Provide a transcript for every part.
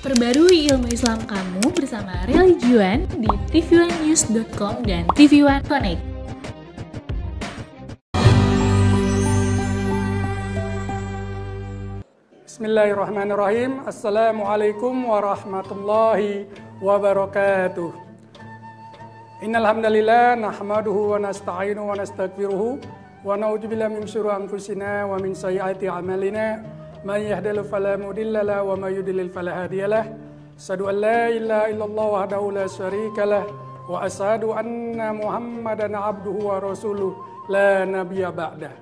Perbarui ilmu Islam kamu bersama Religiuan di tv1news.com dan TV1 Connect. Bismillahirrahmanirrahim. Assalamualaikum warahmatullahi wabarakatuh. Innal hamdalillah nahmaduhu wa nasta'inu wa nastaghfiruhu wa na'udzubillahi min syururi anfusina wa min sayyiati a'malina. Man yahdihillahu fala mudilla lahu wa may yudlil fala hadiyalah. Asyhadu an la ilaha illallah wahdahu la syarikalah wa asyhadu anna Muhammadan abduhu wa rasuluh la nabiyya ba'dah.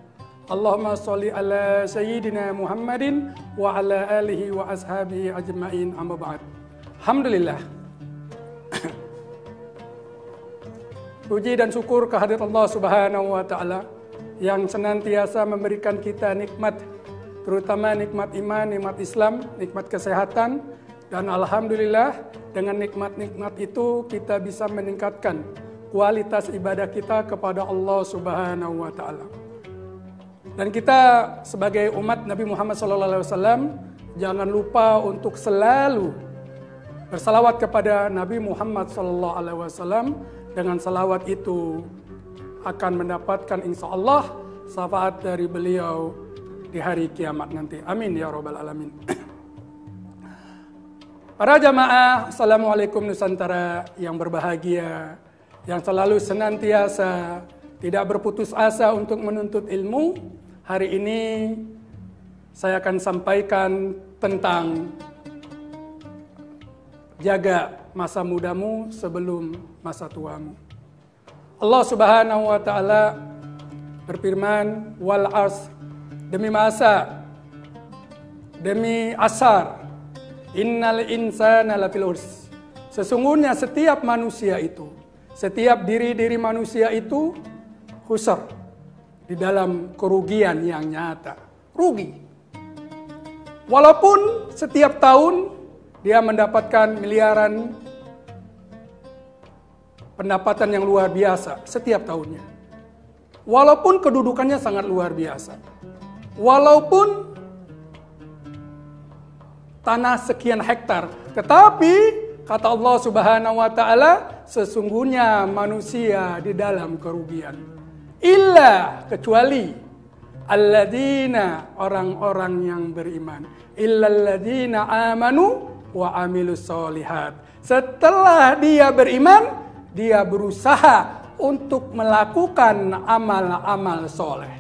Allahumma sholli ala sayyidina Muhammadin wa ala alihi wa ashabihi ajma'in, amma ba'd. Alhamdulillah. Puji dan syukur kehadirat Allah Subhanahu wa taala yang senantiasa memberikan kita nikmat, terutama nikmat iman, nikmat Islam, nikmat kesehatan, dan alhamdulillah dengan nikmat-nikmat itu kita bisa meningkatkan kualitas ibadah kita kepada Allah Subhanahu wa taala. Dan kita sebagai umat Nabi Muhammad SAW jangan lupa untuk selalu bersalawat kepada Nabi Muhammad SAW. Dengan salawat itu akan mendapatkan insya Allah syafaat dari beliau di hari kiamat nanti. Amin ya rabbal alamin. Para jamaah, Assalamualaikum Nusantara yang berbahagia, yang selalu senantiasa tidak berputus asa untuk menuntut ilmu. Hari ini saya akan sampaikan tentang jaga masa mudamu sebelum masa tuamu. Allah Subhanahu wa taala berfirman, wal asr, demi masa, demi asar, innal insana lafil urs. Sesungguhnya setiap manusia itu, setiap diri-diri manusia itu khusr, di dalam kerugian yang nyata, rugi. Walaupun setiap tahun dia mendapatkan miliaran pendapatan yang luar biasa setiap tahunnya. Walaupun kedudukannya sangat luar biasa. Walaupun tanah sekian hektar. Tetapi kata Allah Subhanahu wa taala, sesungguhnya manusia di dalam kerugian. Illa, kecuali alladzina, orang-orang yang beriman. Illalladzina amanu wa amilus solihat. Setelah dia beriman, dia berusaha untuk melakukan amal-amal soleh.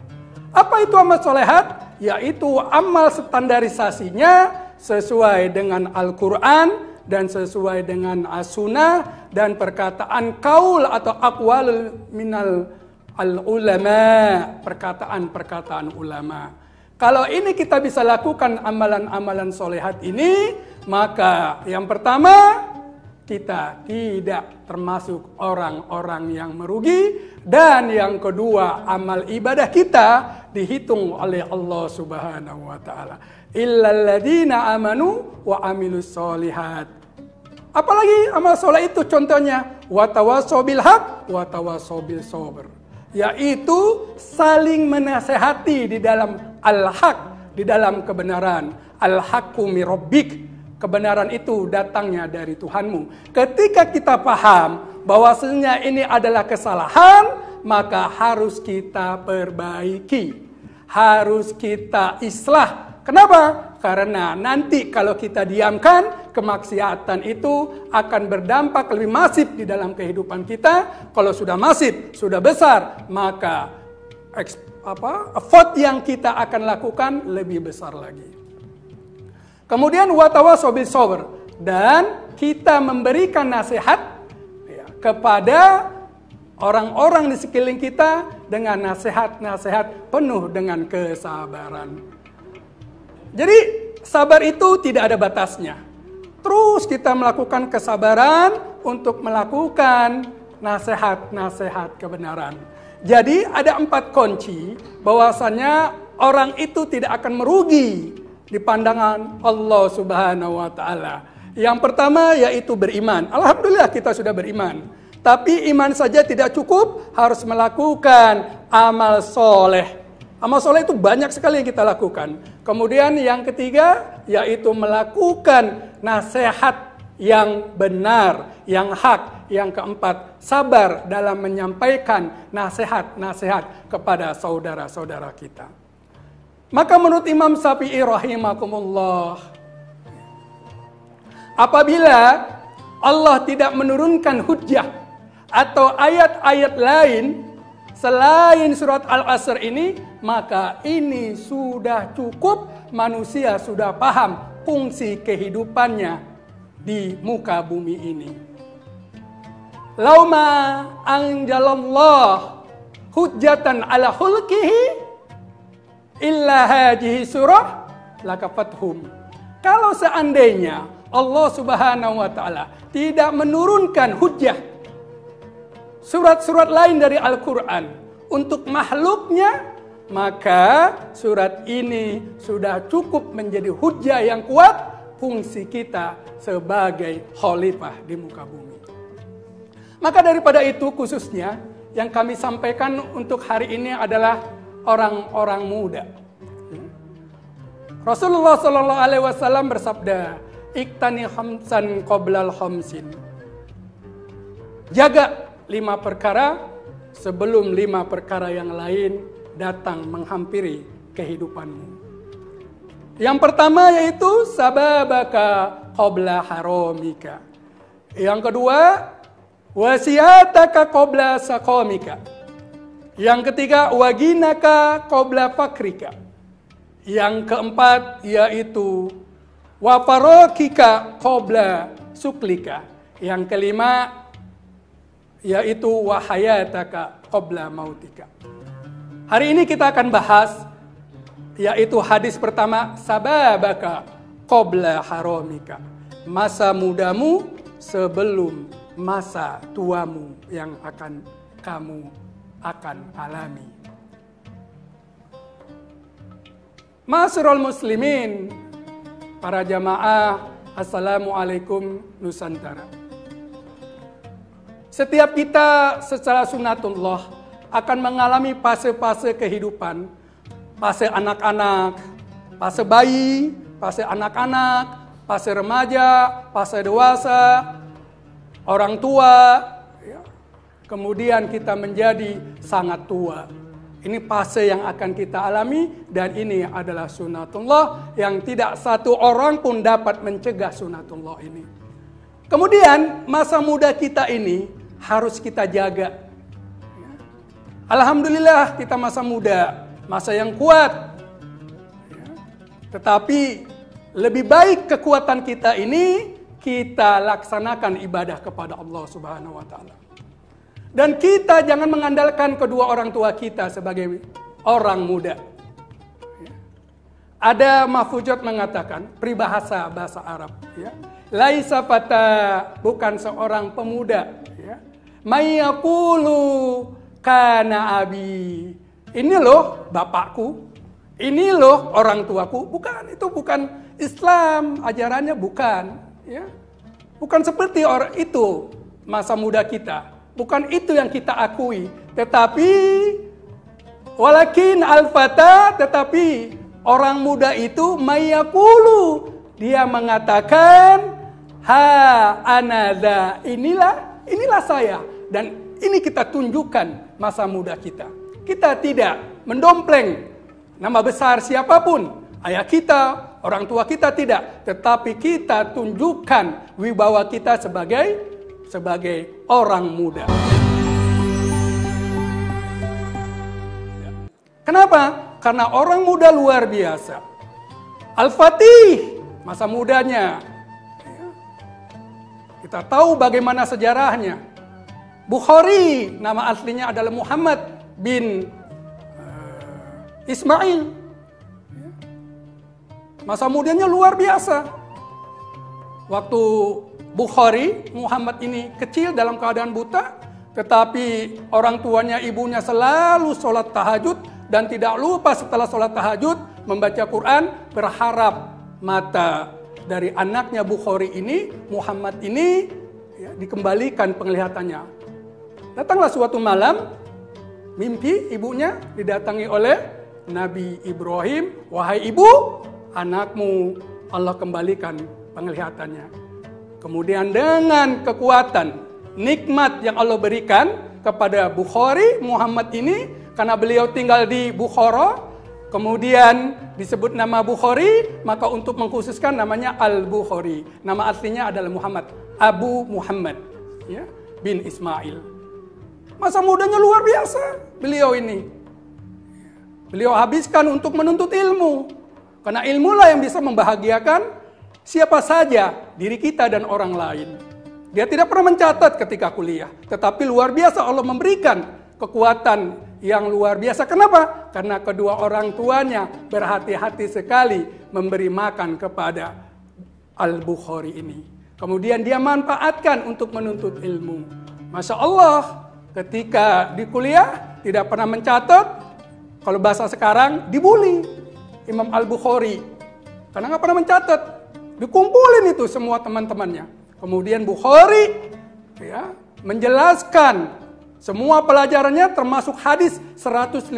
Apa itu amal solehat? Yaitu amal standarisasinya sesuai dengan Al-Quran dan sesuai dengan As-Sunnah dan perkataan kaul atau aqwal minal al-ulama, perkataan-perkataan ulama. Kalau ini kita bisa lakukan amalan-amalan solehat ini, maka yang pertama, kita tidak termasuk orang-orang yang merugi. Dan yang kedua, amal ibadah kita dihitung oleh Allah Subhanahu wa taala. Illalladzina amanu wa amilus solihat. Apalagi amal soleh itu contohnya, wa tawassaw bil haq wa tawassaw bil sabr. Yaitu saling menasehati di dalam al-haq, di dalam kebenaran. Al-haqqu mir rabbik. Kebenaran itu datangnya dari Tuhanmu. Ketika kita paham bahwasanya ini adalah kesalahan, maka harus kita perbaiki. Harus kita islah. Kenapa? Karena nanti kalau kita diamkan, kemaksiatan itu akan berdampak lebih masif di dalam kehidupan kita. Kalau sudah masif, sudah besar, maka effort yang kita akan lakukan lebih besar lagi. Kemudian watawassaw bis sabr, dan kita memberikan nasihat kepada orang-orang di sekeliling kita dengan nasihat-nasihat penuh dengan kesabaran. Jadi sabar itu tidak ada batasnya. Terus kita melakukan kesabaran untuk melakukan nasihat-nasihat kebenaran. Jadi ada 4 kunci bahwasanya orang itu tidak akan merugi di pandangan Allah Subhanahu wa taala. Yang pertama yaitu beriman. Alhamdulillah kita sudah beriman. Tapi iman saja tidak cukup, harus melakukan amal soleh. Amal soleh itu banyak sekali yang kita lakukan. Kemudian yang ketiga, yaitu melakukan nasihat yang benar, yang hak. Yang keempat, sabar dalam menyampaikan nasihat-nasihat kepada saudara-saudara kita. Maka menurut Imam Syafi'i rahimakumullah, apabila Allah tidak menurunkan hujjah atau ayat-ayat lain selain surat Al-Asr ini, maka ini sudah cukup, manusia sudah paham fungsi kehidupannya di muka bumi ini. Lauma anjalallah hujjatan ala khulqihi illa hadhihi surah lakafathum. Kalau seandainya Allah Subhanahu wa taala tidak menurunkan hujjah surat-surat lain dari Al-Qur'an untuk makhluknya, maka surat ini sudah cukup menjadi hujjah yang kuat fungsi kita sebagai khalifah di muka bumi. Maka daripada itu khususnya yang kami sampaikan untuk hari ini adalah orang-orang muda. Rasulullah Shallallahu Alaihi Wasallam bersabda, "Iktani khamsan qoblal khamsin." Jaga 5 perkara sebelum 5 perkara yang lain datang menghampiri kehidupanmu. Yang pertama yaitu sababaka qabla haramika. Yang kedua, wasiataka qabla saqamika. Yang ketiga, waginaka qabla fakrika. Yang keempat yaitu wafarokika qabla suklika. Yang kelima yaitu wahayataka qabla mautika. Hari ini kita akan bahas yaitu hadis pertama, sababaka qabla haramika. Masa mudamu sebelum masa tuamu yang kamu akan alami. Ma'asyiral muslimin, para jamaah, assalamualaikum Nusantara. Setiap kita secara sunatullah akan mengalami fase-fase kehidupan, fase anak-anak, fase bayi, fase anak-anak, fase remaja, fase dewasa, orang tua, kemudian kita menjadi sangat tua. Ini fase yang akan kita alami dan ini adalah sunatullah yang tidak satu orang pun dapat mencegah sunatullah ini. Kemudian masa muda kita ini harus kita jaga. Alhamdulillah kita masa muda, masa yang kuat. Tetapi lebih baik kekuatan kita ini kita laksanakan ibadah kepada Allah Subhanahu wa taala. Dan kita jangan mengandalkan kedua orang tua kita sebagai orang muda. Ada mahfuzat mengatakan, peribahasa bahasa Arab, laisa fata, bukan seorang pemuda, mayaqulu kana abi. Ini loh bapakku, ini loh orang tuaku. Bukan, itu bukan Islam, ajarannya bukan. Bukan seperti orang itu masa muda kita. Bukan itu yang kita akui. Tetapi walakin al-fata, tetapi orang muda itu mayaqulu, dia mengatakan ha anadha, inilah saya. Dan ini kita tunjukkan masa muda kita. Kita tidak mendompleng nama besar siapapun, ayah kita, orang tua kita tidak, tetapi kita tunjukkan wibawa kita sebagai orang muda. Kenapa? Karena orang muda luar biasa. Al-Fatih, masa mudanya. Kita tahu bagaimana sejarahnya. Bukhari, nama aslinya adalah Muhammad bin Ismail. Masa mudanya luar biasa. Waktu Bukhari, Muhammad ini kecil dalam keadaan buta, tetapi orang tuanya, ibunya selalu sholat tahajud dan tidak lupa setelah sholat tahajud membaca Quran, berharap mata dari anaknya Bukhari ini, Muhammad ini, dikembalikan penglihatannya. Datanglah suatu malam, mimpi ibunya didatangi oleh Nabi Ibrahim, wahai ibu, anakmu Allah kembalikan penglihatannya. Kemudian dengan kekuatan, nikmat yang Allah berikan kepada Bukhari Muhammad ini, karena beliau tinggal di Bukhara, kemudian disebut nama Bukhari, maka untuk mengkhususkan namanya Al-Bukhari. Nama aslinya adalah Muhammad, Abu Muhammad, ya, bin Ismail. Masa mudanya luar biasa beliau ini. Beliau habiskan untuk menuntut ilmu. Karena ilmulah yang bisa membahagiakan siapa saja, diri kita dan orang lain. Dia tidak pernah mencatat ketika kuliah. Tetapi luar biasa Allah memberikan kekuatan yang luar biasa. Kenapa? Karena kedua orang tuanya berhati-hati sekali memberi makan kepada Al-Bukhari ini. Kemudian dia manfaatkan untuk menuntut ilmu. Masya Allah, ketika di kuliah tidak pernah mencatat, kalau bahasa sekarang dibully Imam Al-Bukhari karena nggak pernah mencatat, dikumpulin itu semua teman-temannya. Kemudian Bukhari ya menjelaskan semua pelajarannya termasuk hadis, 150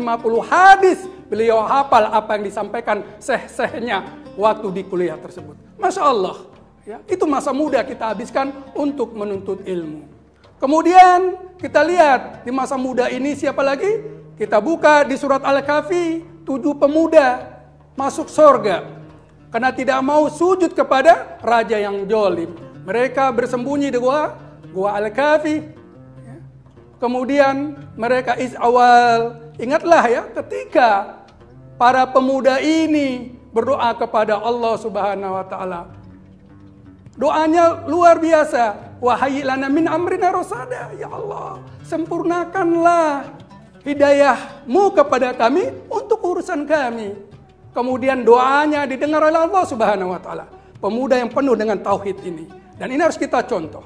hadis beliau hafal apa yang disampaikan syekh-syekhnya waktu di kuliah tersebut. Masya Allah, ya, itu masa muda kita habiskan untuk menuntut ilmu. Kemudian kita lihat di masa muda ini siapa lagi? Kita buka di surat Al-Kahfi, 7 pemuda masuk surga karena tidak mau sujud kepada raja yang zalim. Mereka bersembunyi di gua Al-Kahfi. Kemudian mereka awal. Ingatlah ya, ketika para pemuda ini berdoa kepada Allah Subhanahu wa taala. Doanya luar biasa. Wahai lana min amrina rosada, ya Allah, sempurnakanlah hidayah-Mu kepada kami untuk urusan kami. Kemudian doanya didengar oleh Allah Subhanahu wa taala. Pemuda yang penuh dengan tauhid ini. Dan ini harus kita contoh.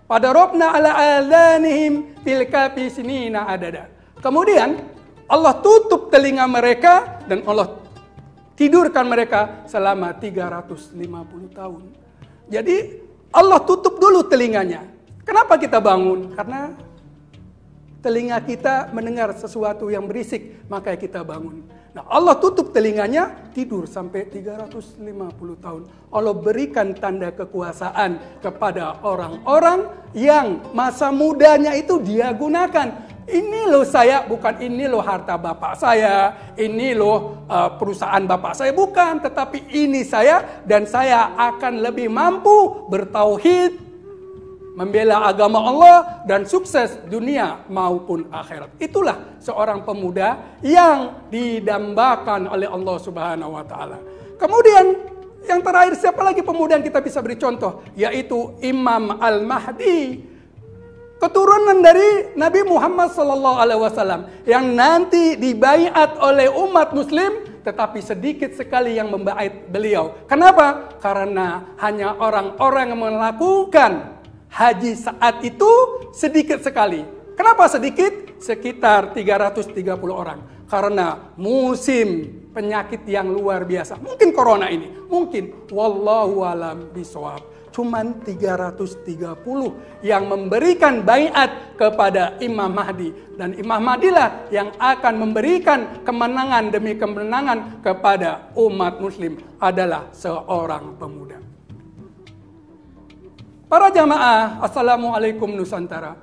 Pada robna ala alanihim fil kafi sinina adada. Kemudian Allah tutup telinga mereka dan Allah tidurkan mereka selama 350 tahun. Jadi Allah tutup dulu telinganya. Kenapa kita bangun? Karena telinga kita mendengar sesuatu yang berisik, maka kita bangun. Nah, Allah tutup telinganya, tidur sampai 350 tahun. Allah berikan tanda kekuasaan kepada orang-orang yang masa mudanya itu dia gunakan. Ini loh saya, bukan ini loh harta bapak saya, ini loh perusahaan bapak saya, bukan. Tetapi ini saya, dan saya akan lebih mampu bertauhid, membela agama Allah, dan sukses dunia maupun akhirat. Itulah seorang pemuda yang didambakan oleh Allah Subhanahu wa taala. Kemudian yang terakhir, siapa lagi pemuda yang kita bisa beri contoh? Yaitu Imam Al-Mahdi, keturunan dari Nabi Muhammad SAW yang nanti dibaiat oleh umat muslim, tetapi sedikit sekali yang membaiat beliau. Kenapa? Karena hanya orang-orang yang melakukan haji saat itu sedikit sekali. Kenapa sedikit? Sekitar 330 orang. Karena musim penyakit yang luar biasa. Mungkin corona ini, mungkin. Wallahu alam bisawab. Cuman 330 yang memberikan baiat kepada Imam Mahdi. Dan Imam Mahdi lah yang akan memberikan kemenangan demi kemenangan kepada umat muslim, adalah seorang pemuda. Para jamaah, Assalamualaikum Nusantara.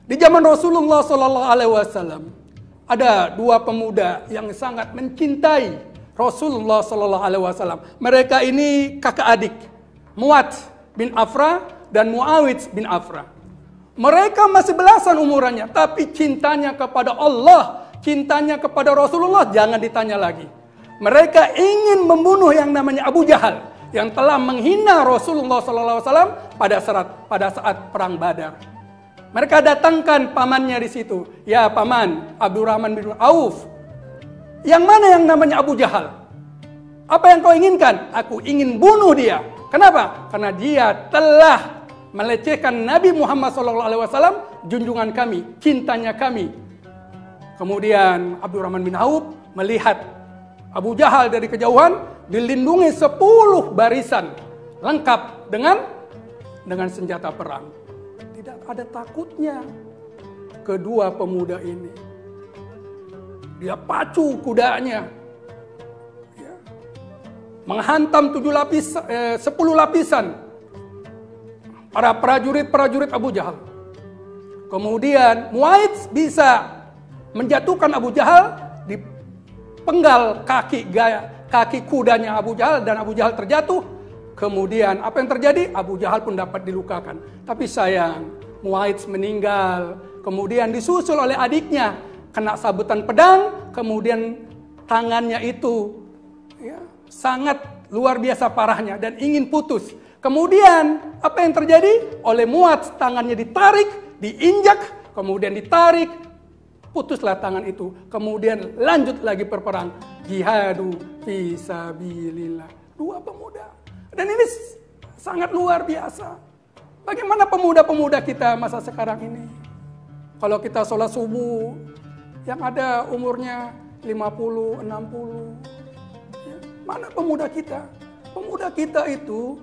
Di zaman Rasulullah SAW ada 2 pemuda yang sangat mencintai Rasulullah SAW. Mereka ini kakak adik, Mu'adz bin Afra dan Muawidz bin Afra. Mereka masih belasan umurannya, tapi cintanya kepada Allah, cintanya kepada Rasulullah jangan ditanya lagi. Mereka ingin membunuh yang namanya Abu Jahal, yang telah menghina Rasulullah SAW pada saat perang Badar. Mereka datangkan pamannya di situ. Ya paman, Abdurrahman bin Auf. Yang mana yang namanya Abu Jahal? Apa yang kau inginkan? Aku ingin bunuh dia. Kenapa? Karena dia telah melecehkan Nabi Muhammad SAW, junjungan kami, cintanya kami. Kemudian Abdurrahman bin Auf melihat Abu Jahal dari kejauhan, dilindungi 10 barisan lengkap dengan senjata perang. Tidak ada takutnya kedua pemuda ini. Dia pacu kudanya. Ya. Menghantam 10 lapisan para prajurit-prajurit Abu Jahal. Kemudian Mu'adz bisa menjatuhkan Abu Jahal di penggal kaki kudanya Abu Jahal dan Abu Jahal terjatuh. Kemudian apa yang terjadi? Abu Jahal pun dapat dilukakan. Tapi sayang, Mu'adz meninggal. Kemudian disusul oleh adiknya, kena sabetan pedang. Kemudian tangannya itu ya, sangat luar biasa parahnya dan ingin putus. Kemudian apa yang terjadi? Oleh Mu'adz tangannya ditarik, diinjak, kemudian ditarik, putuslah tangan itu. Kemudian lanjut lagi berperang. Jihadu fi sabilillah. 2 pemuda. Dan ini sangat luar biasa. Bagaimana pemuda-pemuda kita masa sekarang ini? Kalau kita sholat subuh, yang ada umurnya 50, 60. Ya, mana pemuda kita? Pemuda kita itu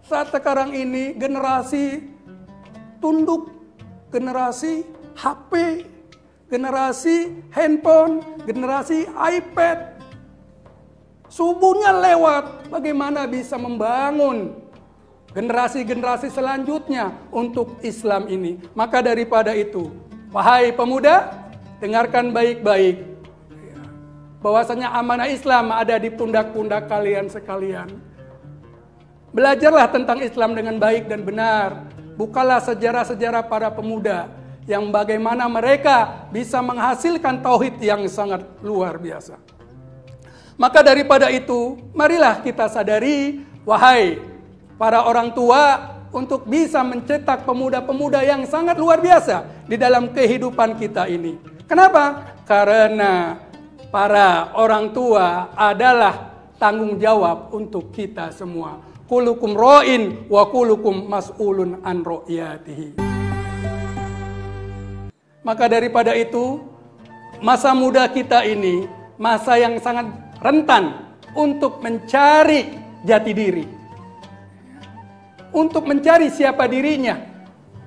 saat sekarang ini generasi tunduk, generasi HP, generasi handphone, generasi iPad. Subuhnya lewat, bagaimana bisa membangun generasi-generasi selanjutnya untuk Islam ini? Maka daripada itu, wahai pemuda, dengarkan baik-baik. Bahwasanya amanah Islam ada di pundak-pundak kalian sekalian. Belajarlah tentang Islam dengan baik dan benar. Bukalah sejarah-sejarah para pemuda yang bagaimana mereka bisa menghasilkan tauhid yang sangat luar biasa. Maka daripada itu, marilah kita sadari, wahai para orang tua, untuk bisa mencetak pemuda-pemuda yang sangat luar biasa di dalam kehidupan kita ini. Kenapa? Karena para orang tua adalah tanggung jawab untuk kita semua. Kulukum ra'in wa kulukum mas'ulun an ra'iyatihi. Maka daripada itu, masa muda kita ini masa yang sangat rentan untuk mencari jati diri, untuk mencari siapa dirinya.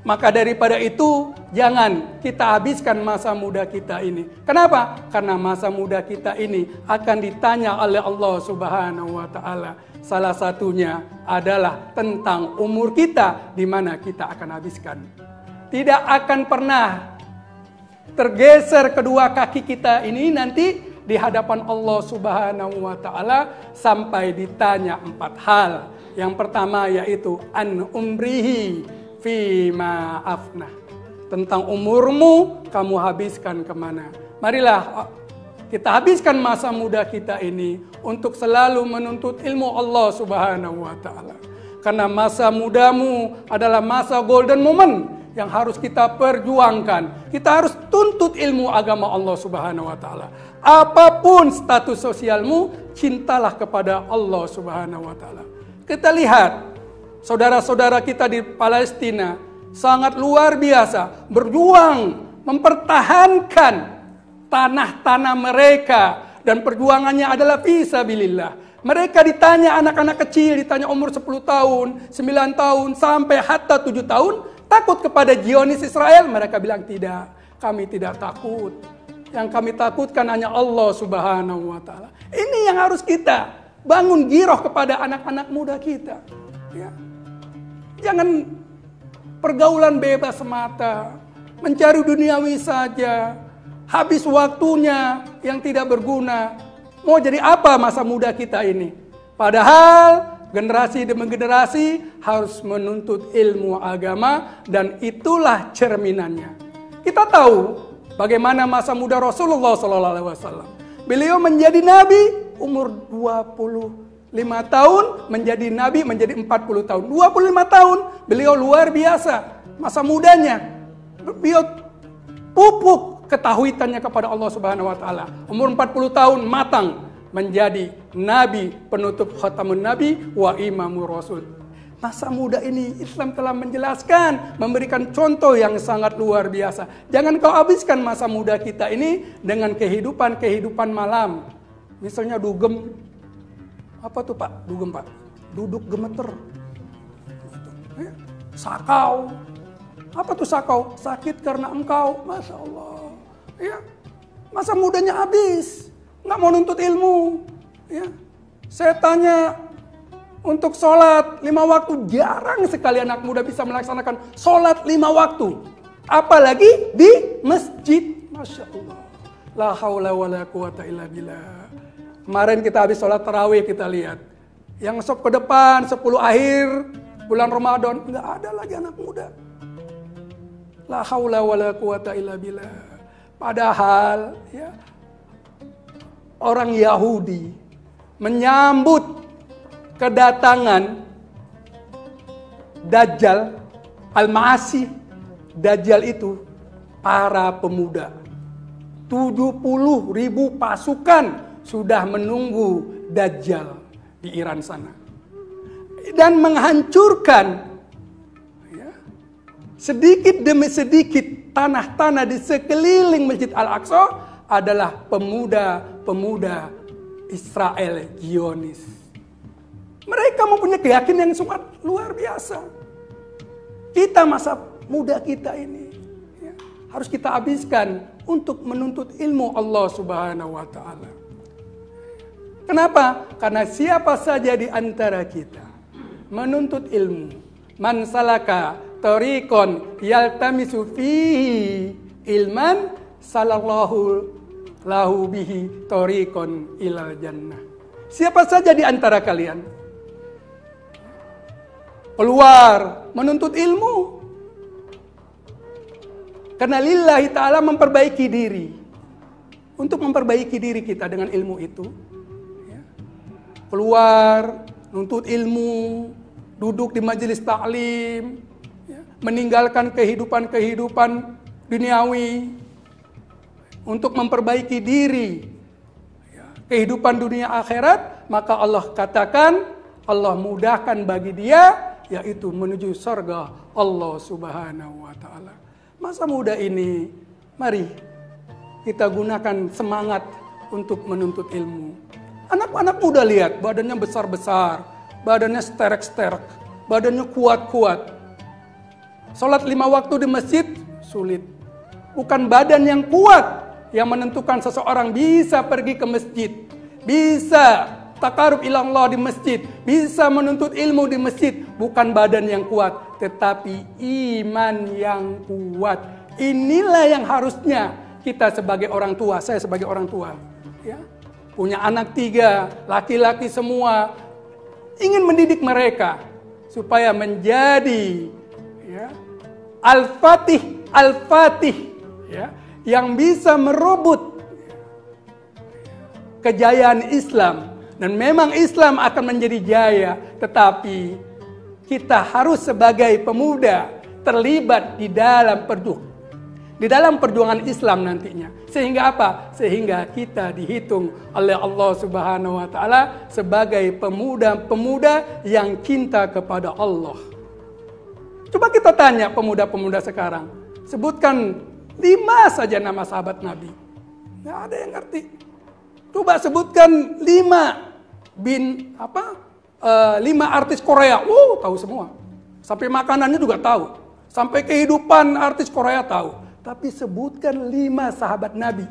Maka daripada itu, jangan kita habiskan masa muda kita ini. Kenapa? Karena masa muda kita ini akan ditanya oleh Allah Subhanahu wa Ta'ala. Salah satunya adalah tentang umur kita, di mana kita akan habiskan. Tidak akan pernah tergeser kedua kaki kita ini nanti di hadapan Allah Subhanahu wa Ta'ala sampai ditanya 4 hal. Yang pertama yaitu an umrihi fima afnah. Tentang umurmu, kamu habiskan kemana? Marilah kita habiskan masa muda kita ini untuk selalu menuntut ilmu Allah Subhanahu wa Ta'ala. Karena masa mudamu adalah masa golden moment yang harus kita perjuangkan. Kita harus tuntut ilmu agama Allah Subhanahu wa Ta'ala. Apapun status sosialmu, cintalah kepada Allah Subhanahu wa Ta'ala. Kita lihat saudara-saudara kita di Palestina sangat luar biasa berjuang mempertahankan tanah-tanah mereka, dan perjuangannya adalah fisabilillah. Mereka ditanya, anak-anak kecil ditanya umur 10 tahun, 9 tahun sampai hatta 7 tahun, takut kepada Zionis Israel? Mereka bilang tidak, kami tidak takut. Yang kami takutkan hanya Allah Subhanahu wa Ta'ala. Ini yang harus kita bangun giroh kepada anak-anak muda kita. Ya. Jangan pergaulan bebas semata, mencari duniawi saja, habis waktunya yang tidak berguna. Mau jadi apa masa muda kita ini? Padahal generasi demi generasi harus menuntut ilmu agama, dan itulah cerminannya. Kita tahu bagaimana masa muda Rasulullah SAW. Beliau menjadi nabi umur 25 tahun, menjadi nabi menjadi 40 tahun. 25 tahun beliau luar biasa masa mudanya. Beliau pupuk ketauhidannya kepada Allah Subhanahu wa Ta'ala. Umur 40 tahun matang menjadi nabi, penutup khatamun nabi wa imamur rasul. Masa muda ini Islam telah menjelaskan, memberikan contoh yang sangat luar biasa. Jangan kau habiskan masa muda kita ini dengan kehidupan malam. Misalnya dugem. Apa tuh Pak? Dugem Pak. Duduk gemeter. Sakau. Apa tuh sakau? Sakit karena engkau. Masya Allah. Ya. Masa mudanya habis, nggak mau nuntut ilmu. Ya. Saya tanya, untuk sholat 5 waktu, jarang sekali anak muda bisa melaksanakan sholat 5 waktu. Apalagi di masjid. Masya Allah. La haula wa la quwata illa billah. Kemarin kita habis sholat tarawih, kita lihat. Yang sop ke depan, 10 akhir bulan Ramadan, nggak ada lagi anak muda. La haula wa la quwata illa billah. Padahal ya, orang Yahudi menyambut kedatangan Dajjal Al-Ma'asih. Dajjal itu para pemuda. 70.000 pasukan sudah menunggu Dajjal di Iran sana. Dan menghancurkan ya, sedikit demi sedikit tanah-tanah di sekeliling Masjid Al-Aqsa adalah pemuda-pemuda Israel Zionis. Mereka mempunyai keyakinan yang sangat luar biasa. Kita masa muda kita ini ya, harus kita habiskan untuk menuntut ilmu Allah Subhanahu wa Ta'ala. Kenapa? Karena siapa saja di antara kita menuntut ilmu, man salaka tariqan yaltamisu fihi ilman salallahu lahu bihi tariqan ilal jannah. Siapa saja di antara kalian keluar menuntut ilmu karena lillahi ta'ala, memperbaiki diri, untuk memperbaiki diri kita dengan ilmu itu ya. Keluar menuntut ilmu, duduk di majelis taklim ya. Meninggalkan kehidupan duniawi untuk memperbaiki diri ya. Kehidupan dunia akhirat, maka Allah katakan, Allah mudahkan bagi dia, yaitu menuju surga Allah Subhanahu wa Ta'ala. Masa muda ini, mari kita gunakan semangat untuk menuntut ilmu. Anak-anak muda lihat, badannya besar-besar, badannya sterek-sterek, badannya kuat-kuat. Sholat 5 waktu di masjid, sulit. Bukan badan yang kuat yang menentukan seseorang bisa pergi ke masjid, bisa takarub ilallah di masjid, bisa menuntut ilmu di masjid. Bukan badan yang kuat, tetapi iman yang kuat. Inilah yang harusnya kita sebagai orang tua, saya sebagai orang tua ya, punya anak 3, laki-laki semua, ingin mendidik mereka supaya menjadi ya, al-fatih ya, yang bisa merebut kejayaan Islam. Dan memang Islam akan menjadi jaya, tetapi kita harus sebagai pemuda terlibat di dalam perjuangan Islam nantinya. Sehingga apa? Sehingga kita dihitung oleh Allah Subhanahu wa Ta'ala sebagai pemuda-pemuda yang cinta kepada Allah. Coba kita tanya pemuda-pemuda sekarang, sebutkan 5 saja nama sahabat Nabi. Nggak ada yang ngerti. Coba sebutkan 5 artis Korea. Tahu semua. Sampai makanannya juga tahu. Sampai kehidupan artis Korea tahu. Tapi sebutkan 5 sahabat Nabi.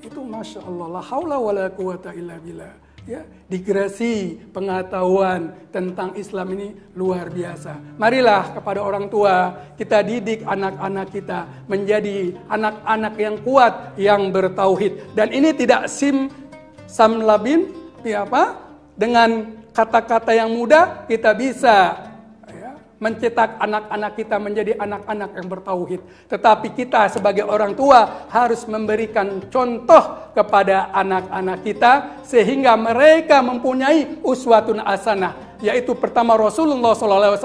Itu Masya Allah. La haula wa la quwata illa billah. Ya, digresi pengetahuan tentang Islam ini luar biasa. Marilah kepada orang tua kita didik anak-anak kita menjadi anak-anak yang kuat, yang bertauhid. Dan ini tidak samlabin ya apa? Dengan kata-kata yang mudah kita bisa ya, mencetak anak-anak kita menjadi anak-anak yang bertauhid. Tetapi kita sebagai orang tua harus memberikan contoh kepada anak-anak kita sehingga mereka mempunyai uswatun hasanah, yaitu pertama Rasulullah SAW,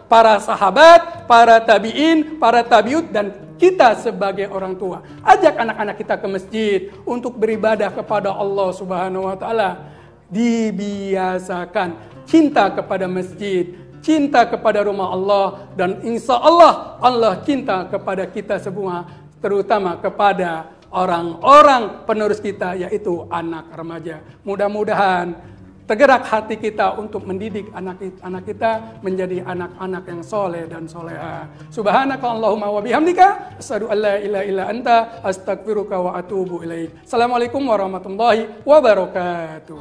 para sahabat, para tabi'in, para tabiut, dan kita sebagai orang tua. Ajak anak-anak kita ke masjid untuk beribadah kepada Allah Subhanahu wa Ta'ala. Dibiasakan cinta kepada masjid, cinta kepada rumah Allah, dan insya Allah Allah cinta kepada kita semua, terutama kepada orang-orang penerus kita, yaitu anak remaja. Mudah-mudahan tergerak hati kita untuk mendidik anak kita menjadi anak-anak yang soleh dan soleha. Subhanaka Allahumma wa bihamdika asyhadu an la ilaha illa anta astaghfiruka wa atubu ilaik. Assalamualaikum warahmatullahi wabarakatuh.